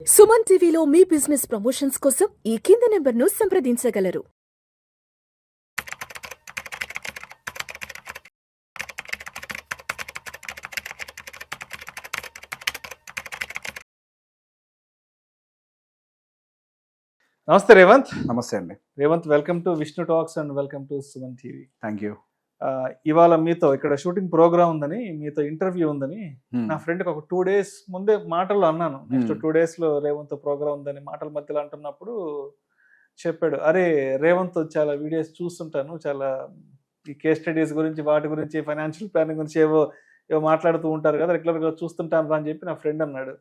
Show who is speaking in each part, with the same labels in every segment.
Speaker 1: సుమన్ టీవీలో మీ business promotions కోసం ఈ కింది నెంబర్ను సంప్రదించగలరు.
Speaker 2: నమస్తే రేవంత్.
Speaker 3: నమస్తే అండి.
Speaker 2: Revanth, welcome to Vishnu talks and welcome to Suman TV.
Speaker 3: Thank you.
Speaker 2: ఇవాళ మీతో ఇక్కడ షూటింగ్ ప్రోగ్రామ్ ఉందని, మీతో ఇంటర్వ్యూ ఉందని నా ఫ్రెండ్కి ఒక 2 days ముందే మాటలు అన్నాను. నెక్స్ట్ 2 days లో రేవంత్ ప్రోగ్రామ్ ఉందని మాటల మధ్యలో అంటున్నప్పుడు చెప్పాడు, అరే రేవంత్ చాలా వీడియోస్ చూస్తుంటాను, చాలా ఈ కేస్ స్టడీస్ గురించి, వాటి గురించి, ఫైనాన్షియల్ ప్లానింగ్ గురించి ఏవో మాట్లాడుతూ ఉంటారు కదా, రెగ్యులర్గా చూస్తుంటాను రా అని చెప్పి నా ఫ్రెండ్ అన్నాడు.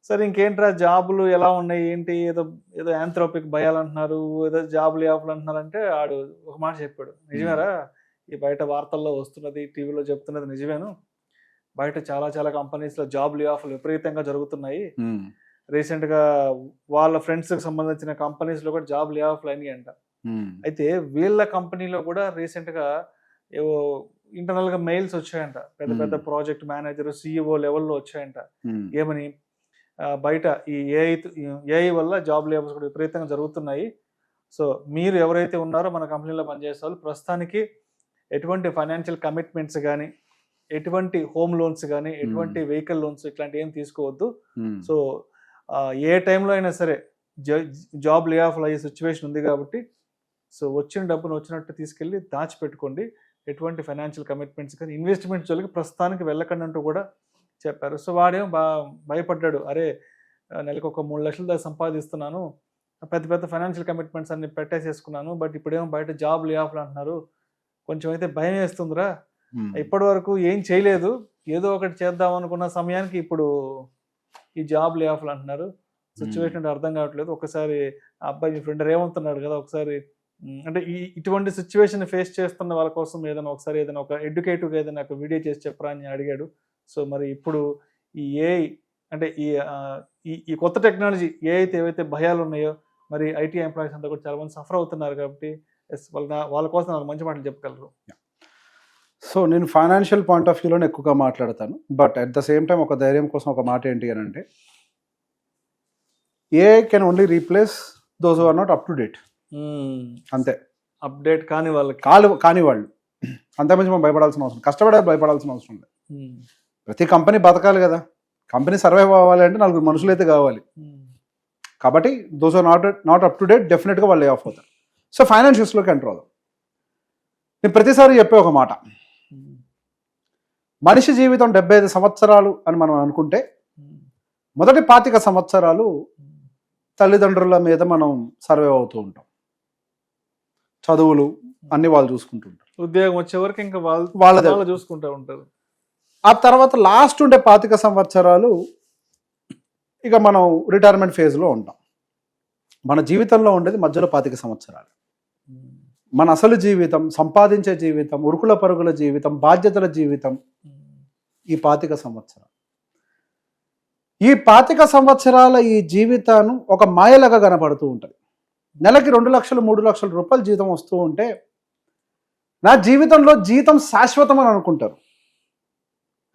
Speaker 2: సరే ఇంకేంట్రా జాబులు ఎలా ఉన్నాయి ఏంటి, ఏదో ఏదో యాంథ్రోపిక్ భయాలు అంటున్నారు, ఏదో జాబులు యాప్లు అంటున్నారు అంటే ఆడు ఒక మాట చెప్పాడు, నిజమేరా ఈ బయట వార్తల్లో వస్తున్నది, టీవీలో చెప్తున్నది నిజమేను, బయట చాలా చాలా కంపెనీస్లో జాబ్ ఆఫ్లు విపరీతంగా జరుగుతున్నాయి. రీసెంట్గా వాళ్ళ ఫ్రెండ్స్కి సంబంధించిన కంపెనీస్లో కూడా జాబ్ ఆఫ్లు అయినాయి అంట. అయితే వీళ్ళ కంపెనీలో కూడా రీసెంట్గా ఏవో ఇంటర్నల్గా మెయిల్స్ వచ్చాయంట, పెద్ద పెద్ద ప్రాజెక్ట్ మేనేజర్, CEO లెవెల్లో వచ్చాయంట. ఏమని, బయట ఈ ఏఐ వల్ల జాబ్ లేబర్స్ కూడా విపరీతంగా జరుగుతున్నాయి. సో మీరు ఎవరైతే ఉన్నారో మన కంపెనీలో పనిచేసే వాళ్ళు ప్రస్తుతానికి ఎటువంటి ఫైనాన్షియల్ కమిట్మెంట్స్ కానీ, ఎటువంటి హోమ్ లోన్స్ కానీ, ఎటువంటి వెహికల్ లోన్స్ ఇట్లాంటివి ఏం తీసుకోవద్దు. సో ఏ టైంలో అయినా సరే జాబ్ లే ఆఫ్ అయ్యే సిచ్యువేషన్ ఉంది కాబట్టి సో వచ్చిన డబ్బును వచ్చినట్టు తీసుకెళ్ళి దాచిపెట్టుకోండి. ఎటువంటి ఫైనాన్షియల్ కమిట్మెంట్స్ కానీ, ఇన్వెస్ట్మెంట్స్ జోలికి ప్రస్తుతానికి వెళ్ళకండి అంటూ కూడా చెప్పారు. సో వాడేమో భయపడ్డాడు, అరే నెలకు ఒక 3 లక్షల దాకా సంపాదిస్తున్నాను, పెద్ద పెద్ద ఫైనాన్షియల్ కమిట్మెంట్స్ అన్ని పెట్టేసేసుకున్నాను, బట్ ఇప్పుడేమో బయట జాబ్ లే ఆఫ్లు అంటున్నారు, కొంచెం అయితే భయం వేస్తుందిరా, ఇప్పటి వరకు ఏం చేయలేదు, ఏదో ఒకటి చేద్దాం అనుకున్న సమయానికి ఇప్పుడు ఈ జాబ్ లే ఆఫ్లు అంటున్నారు, సిచ్యువేషన్ అర్థం కావట్లేదు. ఒకసారి ఆ అబ్బాయి మీ ఫ్రెండ్ రేవంతున్నాడు కదా, ఒకసారి అంటే ఇటువంటి సిచ్యువేషన్ ఫేస్ చేస్తున్న వాళ్ళ కోసం ఏదైనా ఒకసారి ఏదైనా ఒక ఎడ్యుకేటివ్గా ఏదైనా ఒక వీడియో చేసి చెప్పరా అని అడిగాడు. సో మరి ఇప్పుడు ఈ ఏఐ అంటే ఈ కొత్త టెక్నాలజీ ఏఐతే ఏవైతే భయాలు ఉన్నాయో, మరి ఐటీ ఎంప్లాయీస్ అంతా కూడా చాలా మంది సఫర్ అవుతున్నారు కాబట్టి వాళ్ళ కోసం నాకు మంచి మాటలు చెప్పగలరు.
Speaker 3: సో నేను ఫైనాన్షియల్ పాయింట్ ఆఫ్ వ్యూలోనే ఎక్కువగా మాట్లాడతాను, but at the same time ఒక ధైర్యం కోసం ఒక మాట ఏంటి అని అంటే, AI can only replace those who are not up to date. అంతే, అప్డేట్
Speaker 2: కాని వాళ్ళకి
Speaker 3: కాని వాళ్ళు అంతకుమించి మనం భయపడాల్సిన అవసరం, కష్టపడే భయపడాల్సిన అవసరం లేదు. ప్రతి కంపెనీ బతకాలి కదా, కంపెనీ సర్వైవ్ అవ్వాలి అంటే 4 మనుషులు అయితే కావాలి. కాబట్టి those are not up to date, డెఫినెట్గా వాళ్ళు లే ఆఫ్ అవుతారు. సో ఫైనాన్షియల్స్లోకి ఎంటర్ అవుదాం. నేను ప్రతిసారి చెప్పే ఒక మాట, మనిషి జీవితం 75 సంవత్సరాలు అని మనం అనుకుంటే మొదటి 25 సంవత్సరాలు తల్లిదండ్రుల మీద మనం సర్వైవ్ అవుతూ ఉంటాం, చదువులు అన్ని వాళ్ళు చూసుకుంటుంటారు,
Speaker 2: ఉద్యోగం వచ్చే వరకు ఇంకా వాళ్ళ చూసుకుంటూ ఉంటారు.
Speaker 3: ఆ తర్వాత లాస్ట్ ఉండే 25 సంవత్సరాలు ఇక మనం రిటైర్మెంట్ ఫేజ్లో ఉంటాం. మన జీవితంలో ఉండేది మధ్యలో 25 సంవత్సరాలు. మన అసలు జీవితం, సంపాదించే జీవితం, ఉరుకుల పరుగుల జీవితం, బాధ్యతల జీవితం ఈ 25 సంవత్సరాలు. ఈ 25 సంవత్సరాల ఈ జీవితాన్ని ఒక మాయలాగా కనపడుతూ ఉంటుంది. నెలకి 2 లక్షలు 3 లక్షల రూపాయలు జీతం వస్తూ ఉంటే నా జీవితంలో జీతం శాశ్వతం అని అనుకుంటారు.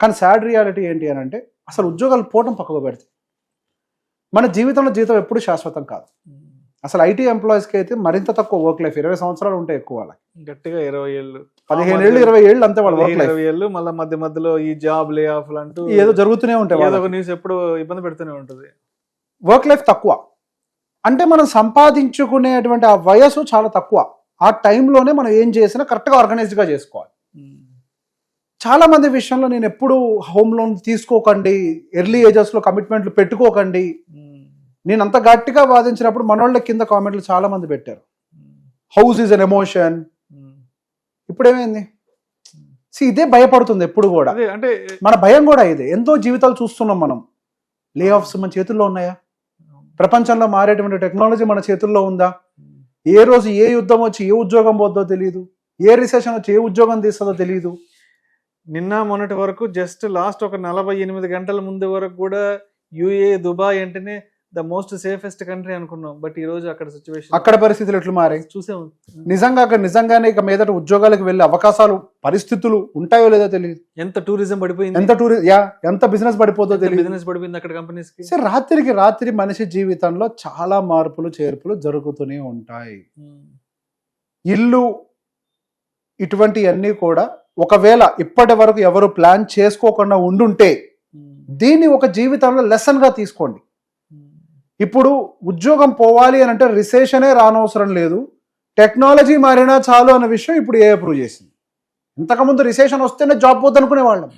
Speaker 3: కానీ సాడ్ రియాలిటీ ఏంటి అని అంటే, అసలు ఉద్యోగాలు పోవటం పక్కకు పెడితే మన జీవితంలో జీతం ఎప్పుడు శాశ్వతం కాదు. అసలు ఐటీ ఎంప్లాయీస్కి అయితే మరింత తక్కువ వర్క్ లైఫ్, 20 సంవత్సరాలు ఉంటే ఎక్కువ, వాళ్ళకి
Speaker 2: గట్టిగా 20 ఏళ్ళు,
Speaker 3: 15 ఏళ్ళు, 20 ఏళ్ళు అంతే వాళ్ళ వర్క్ లైఫ్.
Speaker 2: 20 ఏళ్ళు మళ్ళీ మధ్యలో ఈ జాబ్ లే ఆఫ్ అంటూ
Speaker 3: ఏదో జరుగుతూనే ఉంటాయి,
Speaker 2: ఏదో ఒక న్యూస్ ఎప్పుడు ఇబ్బంది పెడుతూనే ఉంటుంది.
Speaker 3: వర్క్ లైఫ్ తక్కువ అంటే మనం సంపాదించుకునేటువంటి ఆ వయసు చాలా తక్కువ. ఆ టైంలోనే మనం ఏం చేసినా కరెక్ట్గా ఆర్గనైజ్డ్గా చేసుకోవాలి. చాలా మంది విషయంలో నేను ఎప్పుడు హోమ్ లోన్ తీసుకోకండి, ఎర్లీ ఏజెస్లో కమిట్మెంట్లు పెట్టుకోకండి, నేను అంత గట్టిగా వాదించినప్పుడు మనోళ్ళ కింద కామెంట్లు చాలా మంది పెట్టారు, హౌస్ ఈజ్ అన్ ఎమోషన్. ఇప్పుడు ఏమైంది? ఇదే భయపడుతుంది ఎప్పుడు కూడా, అంటే మన భయం కూడా ఇదే. ఎంతో జీవితాలు చూస్తున్నాం మనం, లే ఆఫ్స్ మన చేతుల్లో ఉన్నాయా? ప్రపంచంలో మారేటువంటి టెక్నాలజీ మన చేతుల్లో ఉందా? ఏ రోజు ఏ యుద్ధం వచ్చి ఏ ఉద్యోగం పోద్దో తెలియదు, ఏ రిసెషన్ వచ్చి ఏ ఉద్యోగం తీస్తుందో తెలియదు.
Speaker 2: నిన్న మొన్నటి వరకు జస్ట్ లాస్ట్ ఒక 48 గంటల ముందు వరకు కూడా యుఏ, దుబాయ్ అంటేనే ద మోస్ట్ సేఫెస్ట్ కంట్రీ అనుకున్నాం, బట్ ఈ రోజు అక్కడ సిచ్యువేషన్,
Speaker 3: అక్కడ పరిస్థితులు ఎట్లు మారాయి
Speaker 2: చూసాం.
Speaker 3: నిజంగా అక్కడ నిజంగానే ఇక మీదట ఉద్యోగాలకు వెళ్ళే అవకాశాలు పరిస్థితులు ఉంటాయో లేదో తెలియదు.
Speaker 2: ఎంత టూరిజం పడిపోయింది,
Speaker 3: ఎంత బిజినెస్ పడిపోతుందో తెలియదు.
Speaker 2: బిజినెస్ పడిపోయింది అక్కడ కంపెనీస్ కి.
Speaker 3: సరే, రాత్రికి రాత్రి మనిషి జీవితంలో చాలా మార్పులు చేర్పులు జరుగుతూనే ఉంటాయి. ఇల్లు ఇటువంటివన్నీ కూడా ఒకవేళ ఇప్పటి వరకు ఎవరు ప్లాన్ చేసుకోకుండా ఉండుంటే దీన్ని ఒక జీవితంలో లెసన్ గా తీసుకోండి. ఇప్పుడు ఉద్యోగం పోవాలి అని అంటే రిసెషనే రానవసరం లేదు, టెక్నాలజీ మారినా చాలు అన్న విషయం ఇప్పుడు ఏ ప్రూవ్ చేసింది. ఇంతకుముందు రిసెషన్ వస్తేనే జాబ్ పోద్ది అనుకునే వాళ్ళం.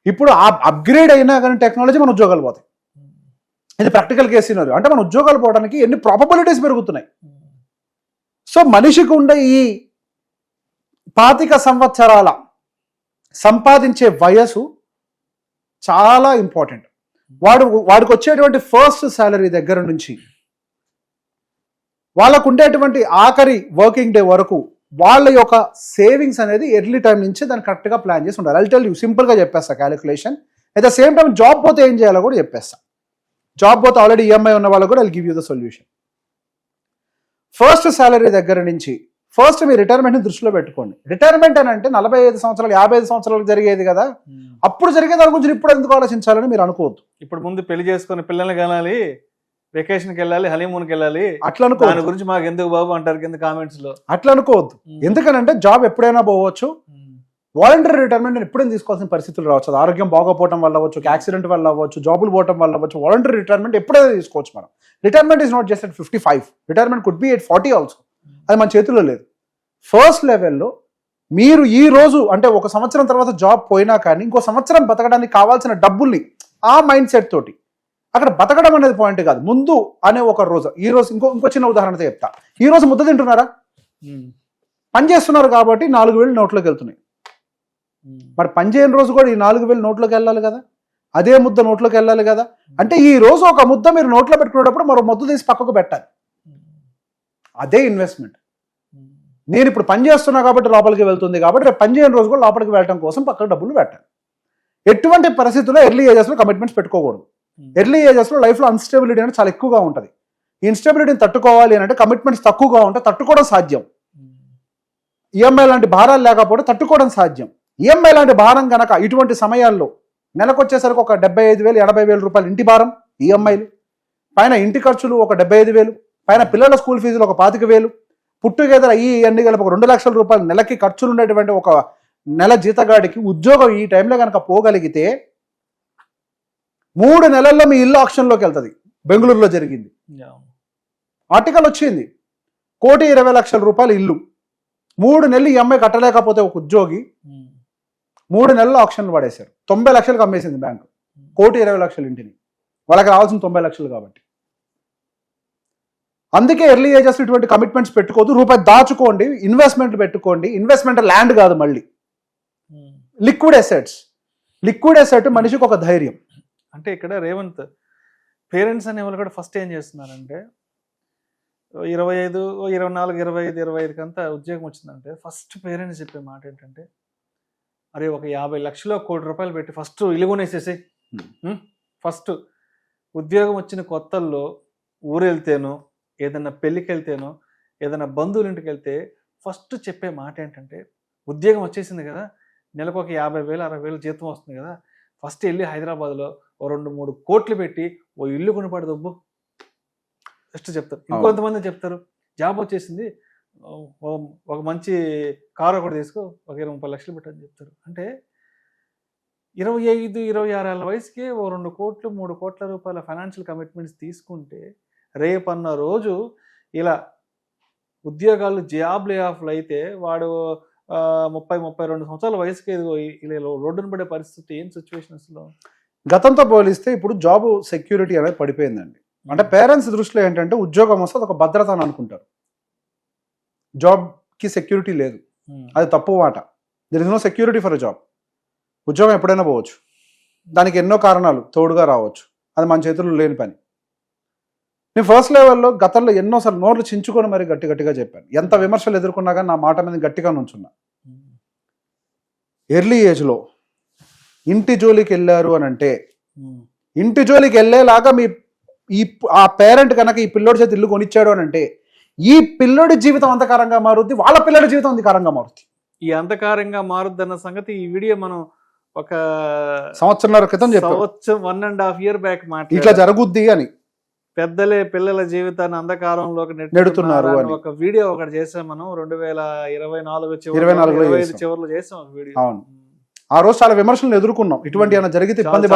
Speaker 3: ఇప్పుడు ఆ అప్గ్రేడ్ అయినా కానీ టెక్నాలజీ మన ఉద్యోగాలు పోతాయి. ఇది ప్రాక్టికల్ కేసు సినారియో. అంటే మన ఉద్యోగాలు పోవడానికి ఎన్ని ప్రాబబిలిటీస్ పెరుగుతున్నాయి. సో మనిషికి ఉండే ఈ 25 సంవత్సరాల సంపాదించే వయసు చాలా ఇంపార్టెంట్. వాడికి వచ్చేటువంటి ఫస్ట్ శాలరీ దగ్గర నుంచి వాళ్ళకు ఉండేటువంటి ఆఖరి వర్కింగ్ డే వరకు వాళ్ళ యొక్క సేవింగ్స్ అనేది ఎర్లీ టైం నుంచి దాన్ని కరెక్ట్గా ప్లాన్ చేసి ఉండాలి. ఐ టెల్ యూ, సింపుల్గా చెప్పేస్తా calculation. At the same time job పోతే ఏం చేయాలో కూడా చెప్పేస్తా. జాబ్ పోతే ఆల్రెడీ ఈఎంఐ ఉన్న వాళ్ళకు కూడా I give you the solution. First salary దగ్గర నుంచి ఫస్ట్ మీ రిటైర్మెంట్ని దృష్టిలో పెట్టుకోండి. రిటైర్మెంట్ అని అంటే 45 సంవత్సరాలు 55 సంవత్సరాలకు జరిగేది కదా, అప్పుడు జరిగే దాని గురించి ఇప్పుడు ఎందుకు ఆలోచించాలని మీరు అనుకోవద్దు.
Speaker 2: ఇప్పుడు ముందు పెళ్లి చేసుకుని పిల్లల్ని కనాలి, వెకేషన్కి వెళ్ళాలి, హనీమూన్కి వెళ్ళాలి,
Speaker 3: అట్లా అనుకో.
Speaker 2: దాని గురించి మాకు ఎందుకు బాబు అంటారు కింద కామెంట్స్ లో.
Speaker 3: అట్లా అనుకోవద్దు. ఎందుకనంటే జాబ్ ఎప్పుడైనా పోవచ్చు. వాలంటరీ రిటైర్మెంట్ ఎప్పుడైనా తీసుకోవాల్సిన పరిస్థితులు రావచ్చు. అది ఆరోగ్యం బాగోపోవడం వల్ల అవ్వచ్చు, యాక్సిడెంట్ వల్ల అవ్వచ్చు, జాబులు పోవడం వల్ల అవ్వచ్చు. వాలంటరీ రిటైర్మెంట్ ఎప్పుడైనా తీసుకోవచ్చు మనం. Retirement is not just at 55. Retirement could be at 40 also. అది మన చేతుల్లో లేదు. ఫస్ట్ లెవెల్లో మీరు ఈ రోజు అంటే 1 సంవత్సరం తర్వాత జాబ్ పోయినా కానీ ఇంకో సంవత్సరం బతకడానికి కావాల్సిన డబ్బుల్ని ఆ మైండ్ సెట్ తోటి, అక్కడ బతకడం అనేది పాయింట్ కాదు, ముందు అనే ఒక రోజు. ఈ రోజు ఇంకో చిన్న ఉదాహరణతో చెప్తా. ఈ రోజు ముద్ద తింటున్నారా? పని చేస్తున్నారు కాబట్టి 4,000 నోట్లోకి వెళ్తున్నాయి. మరి పని చేయని రోజు కూడా ఈ 4,000 నోట్లోకి వెళ్ళాలి కదా, అదే ముద్ద నోట్లోకి వెళ్ళాలి కదా. అంటే ఈ రోజు ఒక ముద్ద మీరు నోట్లో పెట్టుకునేటప్పుడు మరో ముద్ద తీసి పక్కకు పెట్టాలి. అదే ఇన్వెస్ట్మెంట్. నేను ఇప్పుడు పని చేస్తున్నా కాబట్టి లోపలికి వెళ్తుంది కాబట్టి రేపు పని చేయని రోజు కూడా లోపలికి వెళ్ళడం కోసం పక్కకు డబ్బులు పెట్టాలి. ఎటువంటి పరిస్థితుల్లో ఎర్లీ ఏజెస్లో కమిట్మెంట్స్ పెట్టుకోకూడదు. ఎర్లీ ఏజెస్లో లైఫ్లో అన్స్టెబిలిటీ అనేది చాలా ఎక్కువగా ఉంటుంది. ఈ ఇన్స్టెబిలిటీని తట్టుకోవాలి అంటే కమిట్మెంట్స్ తక్కువగా ఉంటే తట్టుకోవడం సాధ్యం. ఈఎంఐ లాంటి భారాలు లేకపోతే తట్టుకోవడం సాధ్యం. ఈఎంఐ లాంటి భారం కనుక ఇటువంటి సమయాల్లో నెలకు వచ్చేసరికి ఒక 75,000 80,000 రూపాయలు ఇంటి భారం, ఈఎంఐలు పైన ఇంటి ఖర్చులు ఒక 75,000, పైన పిల్లల స్కూల్ ఫీజులు ఒక 25,000, పుట్టుగేదర అన్ని కలిపి ఒక 2 లక్షల రూపాయలు నెలకి ఖర్చులు ఉండేటువంటి ఒక నెల జీతగాడికి ఉద్యోగం ఈ టైంలో కనుక పోగలిగితే 3 నెలల్లో మీ ఇల్లు ఆక్షన్లోకి వెళ్తుంది. బెంగళూరులో జరిగింది, ఆర్టికల్ వచ్చింది. 1,20,00,000 రూపాయలు ఇల్లు, 3 నెలలు ఈఎంఐ కట్టలేకపోతే ఒక ఉద్యోగి 3 నెలలు ఆక్షన్లు పడేశారు. 90 లక్షలకు అమ్మేసింది బ్యాంకు 1,20,00,000 ఇంటిని. వాళ్ళకి రావాల్సిన 90 లక్షలు కాబట్టి. అందుకే ఎర్లీ ఏజెస్ ఇటువంటి కమిట్మెంట్స్ పెట్టుకోవద్దు. రూపాయి దాచుకోండి, ఇన్వెస్ట్మెంట్ పెట్టుకోండి. ఇన్వెస్ట్మెంట్ ల్యాండ్ కాదు, మళ్ళీ లిక్విడ్ అసెట్స్. లిక్విడ్ అసెట్ మనిషికి ఒక ధైర్యం.
Speaker 2: అంటే ఇక్కడ రేవంత్ పేరెంట్స్ అనే వాళ్ళు కూడా ఫస్ట్ ఏం చేస్తున్నారంటే 25, 24, 25, 25 కంతా ఉద్యోగం వచ్చిందంటే ఫస్ట్ పేరెంట్స్ చెప్పే మాట ఏంటంటే, అరే ఒక 50 లక్షలు 1 కోటి రూపాయలు పెట్టి ఫస్ట్ ఇల్లు కొనేసేసి, ఫస్ట్ ఉద్యోగం వచ్చిన కొత్తల్లో ఊరు వెళ్తేనో ఏదైనా పెళ్ళికి వెళ్తేనో ఏదైనా బంధువుల ఇంటికి వెళ్తే ఫస్ట్ చెప్పే మాట ఏంటంటే, ఉద్యోగం వచ్చేసింది కదా, నెలకు ఒక 50,000 60,000 జీతం వస్తుంది కదా, ఫస్ట్ వెళ్ళి హైదరాబాద్లో ఓ 2-3 కోట్లు పెట్టి ఓ ఇల్లు కొనిపడి దొబ్బు ఫస్ట్ చెప్తారు. ఇంకొంతమంది చెప్తారు జాబ్ వచ్చేసింది ఒక మంచి కారు ఒకటి తీసుకో ఒక 20-30 లక్షలు పెట్టని చెప్తారు. అంటే 25, 26 ఏళ్ళ వయసుకే ఓ 2 కోట్లు 3 కోట్ల రూపాయల ఫైనాన్షియల్ కమిట్మెంట్స్ తీసుకుంటే రేపన్న రోజు ఇలా ఉద్యోగాలు జాబ్ లే ఆఫ్లు అయితే వాడు 30-32 సంవత్సరాల వయసుకి ఇలా రోడ్డును పడే పరిస్థితి ఏం సిచ్యువేషన్స్లో.
Speaker 3: గతంతో పోలిస్తే ఇప్పుడు జాబ్ సెక్యూరిటీ అనేది పడిపోయిందండి. అంటే పేరెంట్స్ దృష్టిలో ఏంటంటే ఉద్యోగం వస్తే అది ఒక భద్రత అని అనుకుంటారు. జాబ్కి సెక్యూరిటీ లేదు, అది తప్పు మాట. There is no security for a job. ఉద్యోగం ఎప్పుడైనా పోవచ్చు, దానికి ఎన్నో కారణాలు తోడుగా రావచ్చు, అది మన చేతుల్లో లేని పని. నేను ఫస్ట్ లెవెల్లో గతంలో ఎన్నోసార్లు నోర్లు చించుకొని మరి గట్టిగా చెప్పాను. ఎంత విమర్శలు ఎదుర్కొన్నా కానీ నా మాట మీద గట్టిగా నుంచున్నా. ఎర్లీ ఏజ్లో ఇంటి జోలికి వెళ్ళారు అని అంటే ఇంటి జోలికి వెళ్ళేలాగా మీ ఆ పేరెంట్ కనుక ఈ పిల్లోడి చేతి ఇల్లు కొనిచ్చాడు అని అంటే ఈ పిల్లోడి జీవితం అంధకారంగా మారుద్ది, వాళ్ళ పిల్లడి జీవితం అంధకారంగా మారుద్ది.
Speaker 2: ఈ అంధకారంగా మారుద్దన్న సంగతి ఈ వీడియో మనం ఒక
Speaker 3: సంవత్సరాల క్రితం చెప్పాం,
Speaker 2: 1.5 year బ్యాక్
Speaker 3: ఇట్లా జరుగుద్ది అని.
Speaker 2: పెద్దలే పిల్లల జీవితాన్ని అంధకారంలోకి
Speaker 3: నెడుతున్నారు అని
Speaker 2: ఒక వీడియో ఒకటి చేసాం మనం 2024 చివరిలో చేసాం ఒక వీడియో.
Speaker 3: అవును, ఆ రోజు చాలా విమర్శలు ఎదుర్కొన్నాం, ఇటువంటి ఏమైనా జరిగితే ఇబ్బంది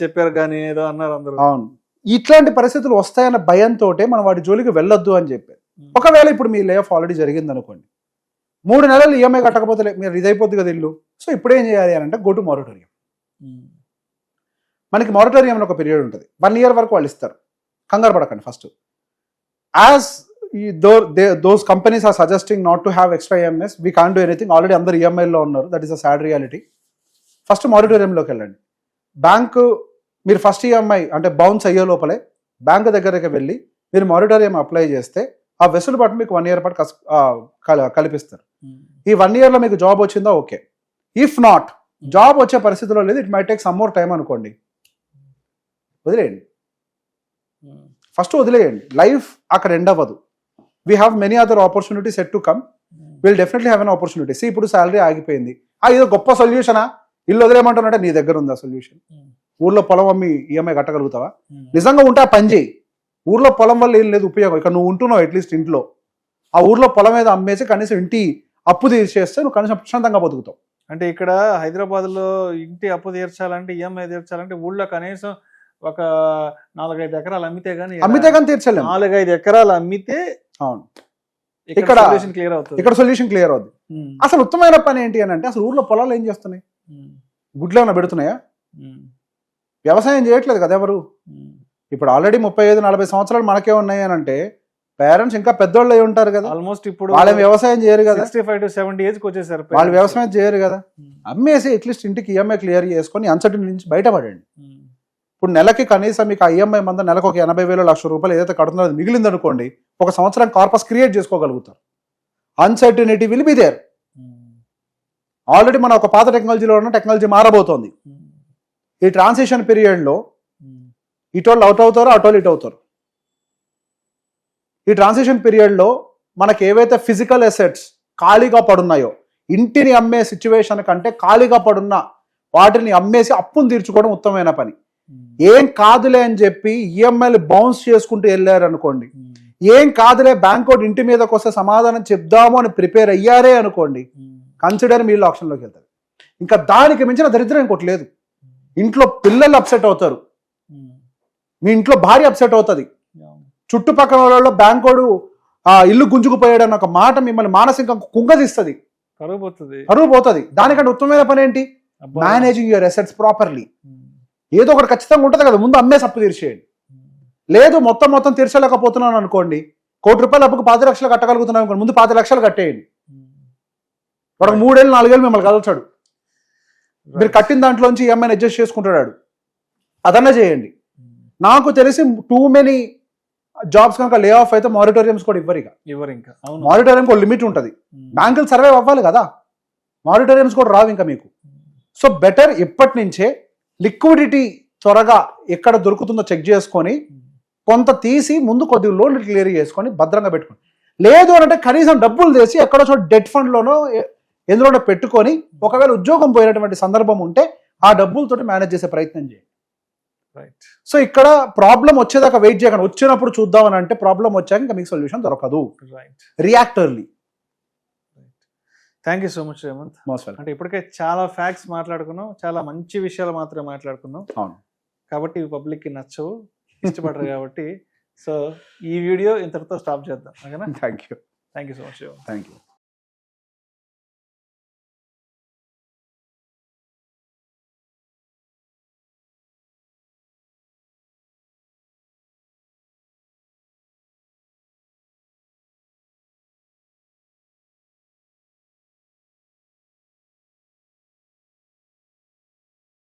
Speaker 2: చెప్పారు కానీ ఏదో అన్నారు అందరూ.
Speaker 3: అవును, ఇట్లాంటి పరిస్థితులు వస్తాయన్న భయంతో మనం వాటి జోలికి వెళ్ళొద్దు అని చెప్పారు. ఒకవేళ ఇప్పుడు మీ లే ఆఫ్ ఆల్రెడీ జరిగింది అనుకోండి, 3 నెలలు ఈఎంఐ కట్టకపోతే మీరు ఇదైపోద్ది కదా ఇల్లు. సో ఇప్పుడు ఏం చేయాలి అని అంటే గో టు మారిటోరియం. మనకి మారిటోరియం అని ఒక పీరియడ్ ఉంటుంది, 1 year వరకు వాళ్ళు ఇస్తారు. కంగారు పడకండి. First as those companies are suggesting not to have extra EMIs, we can't do anything, already అందరు ఈఎంఐలో ఉన్నారు, that is a sad reality. First మారిటోరియంలోకి వెళ్ళండి. బ్యాంకు మీరు ఫస్ట్ ఈఎంఐ అంటే బౌన్స్ అయ్యే లోపలే బ్యాంకు దగ్గరికి వెళ్ళి మీరు మారిటోరియం అప్లై చేస్తే ఆ వెసులుబాటు మీకు 1 year పాటు కల్పిస్తారు. ఈ 1 yearలో మీకు జాబ్ వచ్చిందా ఓకే, ఇఫ్ నాట్ జాబ్ వచ్చే పరిస్థితిలో లేదు, it may take some more time అనుకోండి, వదిలేయండి. ఫస్ట్ వదిలేయండి, లైఫ్ అక్కడ ఎండ్ అవ్వదు. We have many other opportunities to come, will definitely have an opportunity. సి ఇప్పుడు శాలరీ ఆగిపోయింది, ఇదో గొప్ప సొల్యూషనా, ఇల్లు వదిలేయమంటున్నట్టే నీ దగ్గర ఉందా సొల్యూషన్? ఊర్లో పొలం అమ్మి ఈఎంఐ కట్టగలుగుతావా? నిజంగా ఉంటే పని చేయి. ఊర్లో పొలం వల్ల ఏం లేదు ఉపయోగం, ఇక్కడ నువ్వు ఉంటున్నావు అట్లీస్ట్ ఇంట్లో, ఆ ఊర్లో పొలం మీద అమ్మేసి కనీసం ఇంటి అప్పు తీర్చేస్తే నువ్వు కనీసం ప్రశాంతంగా బతుకుతావు.
Speaker 2: అంటే ఇక్కడ హైదరాబాద్ లో ఇంటి అప్పు తీర్చాలంటే ఈఎంఐ తీర్చాలంటే ఊళ్ళో కనీసం ఒక 4-5 ఎకరాలు అమ్మితే కానీ
Speaker 3: తీర్చలేము.
Speaker 2: 4-5 ఎకరాలు అమ్మితే
Speaker 3: అవును,
Speaker 2: ఇక్కడ క్లియర్ అవుతుంది,
Speaker 3: ఇక్కడ సొల్యూషన్ క్లియర్ అవుతుంది. అసలు ఉత్తమైన పని ఏంటి అని అంటే అసలు ఊర్లో పొలాలు ఏం చేస్తున్నాయి? గుడ్లు ఏమైనా పెడుతున్నాయా? వ్యవసాయం చేయట్లేదు కదా ఎవరు. ఇప్పుడు ఆల్రెడీ 35-40 సంవత్సరాలు మనకే ఉన్నాయి అని అంటే పేరెంట్స్ ఇంకా పెద్దోళ్ళు అయి ఉంటారు కదా,
Speaker 2: ఆల్మోస్ట్ ఇప్పుడు
Speaker 3: వాళ్ళు వ్యవసాయం చేయరు కదా,
Speaker 2: 65 to 70 ఏజ్కి వచ్చేసారు,
Speaker 3: వాళ్ళు వ్యవసాయం చేయరు కదా. అమ్మేసి అట్లీస్ట్ ఇంటికి ఈఎంఐ క్లియర్ చేసుకొని అన్సర్టన్ నుంచి బయటపడండి. ఇప్పుడు నెలకి కనీసం మీకు ఆ ఈఎంఐ మంద నెలకు ఒక 80,000 లక్ష రూపాయలు ఏదైతే కడుతుందో అది మిగిలింది అనుకోండి, ఒక సంవత్సరం కార్పస్ క్రియేట్ చేసుకోగలుగుతారు. Uncertainty will be there. Already మన ఒక పాత టెక్నాలజీలో ఉన్న టెక్నాలజీ మారబోతోంది. ఈ ట్రాన్సిషన్ పీరియడ్లో ఇటోళ్ళు అవుట్ అవుతారో అటోళ్ళు ఇటు అవుతారు. ఈ ట్రాన్సిషన్ పీరియడ్లో మనకి ఏవైతే ఫిజికల్ అసెట్స్ ఖాళీగా పడున్నాయో, ఇంటిని అమ్మే సిచ్యువేషన్ కంటే ఖాళీగా పడున్న వాటిని అమ్మేసి అప్పును తీర్చుకోవడం ఉత్తమమైన పని. ఏం కాదులే అని చెప్పి ఈఎంఐలు బౌన్స్ చేసుకుంటూ వెళ్ళారు అనుకోండి, ఏం కాదులే బ్యాంక్ ఇంటి మీదకి వస్తే సమాధానం చెప్దాము అని ప్రిపేర్ అయ్యారే అనుకోండి, కన్సిడర్ మీరు ఆప్షన్లోకి వెళ్తారు. ఇంకా దానికి మించిన దరిద్రం ఇంకోటి లేదు. ఇంట్లో పిల్లలు అప్సెట్ అవుతారు, మీ ఇంట్లో భార్య అప్సెట్ అవుతుంది, చుట్టుపక్కల వాళ్ళలో బ్యాంకోడు ఇల్లు గుంజుకుపోయాడు అన్న ఒక మాట మిమ్మల్ని మానసికంగా కుంగదీస్తుంది, కరువు పోతుంది. దానికంటే ఉత్తమమైన పని ఏంటి? Managing your assets properly. ఏదో ఒకటి ఖచ్చితంగా ఉంటుంది కదా, ముందు అమ్మేసి అప్పు తీర్చేయండి. లేదు మొత్తం తీర్చలేకపోతున్నాను అనుకోండి, 1 కోటి రూపాయలు అప్పుకు 10 లక్షలు కట్టగలుగుతున్నాను అనుకోండి, ముందు 10 లక్షలు కట్టేయండి. వాడు 3 ఏళ్ళు 4 ఏళ్ళు మిమ్మల్ని కలచాడు, మీరు కట్టిన దాంట్లోంచి ఈఎంఐని అడ్జస్ట్ చేసుకుంటాడు, అదన్నా చేయండి. నాకు తెలిసి టూ మెనీ జాబ్స్ కనుక లే ఆఫ్ అయితే మారిటోరియంస్ కూడా ఇవ్వరు. ఇంకా మారిటోరియంకి ఒక లిమిట్ ఉంటుంది, బ్యాంకులు సర్వైవ్ అవ్వాలి కదా, మారిటోరియంస్ కూడా రావు ఇంకా మీకు. సో బెటర్ ఇప్పటి నుంచే లిక్విడిటీ త్వరగా ఎక్కడ దొరుకుతుందో చెక్ చేసుకొని కొంత తీసి ముందు కొద్దిగా లోన్లు క్లియర్ చేసుకొని భద్రంగా పెట్టుకోండి. లేదు అంటే కనీసం డబ్బులు తీసి ఎక్కడో చోట డెట్ ఫండ్లోనో ఎందులోనో పెట్టుకొని ఒకవేళ ఉద్యోగం పోయినటువంటి సందర్భం ఉంటే ఆ డబ్బులతో మేనేజ్ చేసే ప్రయత్నం చేయండి. సో ఇక్కడ ప్రాబ్లం వచ్చేదాకా వెయిట్ చేయకండి, వచ్చినప్పుడు చూద్దామని అంటే ప్రాబ్లం వచ్చాక ఇంకా మీకు సొల్యూషన్ దొరకదు. రియాక్టర్లీ.
Speaker 2: Thank you so much Revanth. అంటే ఇప్పటికే చాలా ఫ్యాక్ట్స్ మాట్లాడుకున్నాం, చాలా మంచి విషయాలు మాత్రమే మాట్లాడుకున్నాం.
Speaker 3: అవును,
Speaker 2: కాబట్టి ఇవి పబ్లిక్కి నచ్చవు, ఇష్టపడరు కాబట్టి సో ఈ వీడియో ఇంతటితో స్టాప్ చేద్దాం. ఓకేనా?
Speaker 3: Thank you
Speaker 2: so much.
Speaker 3: Thank you.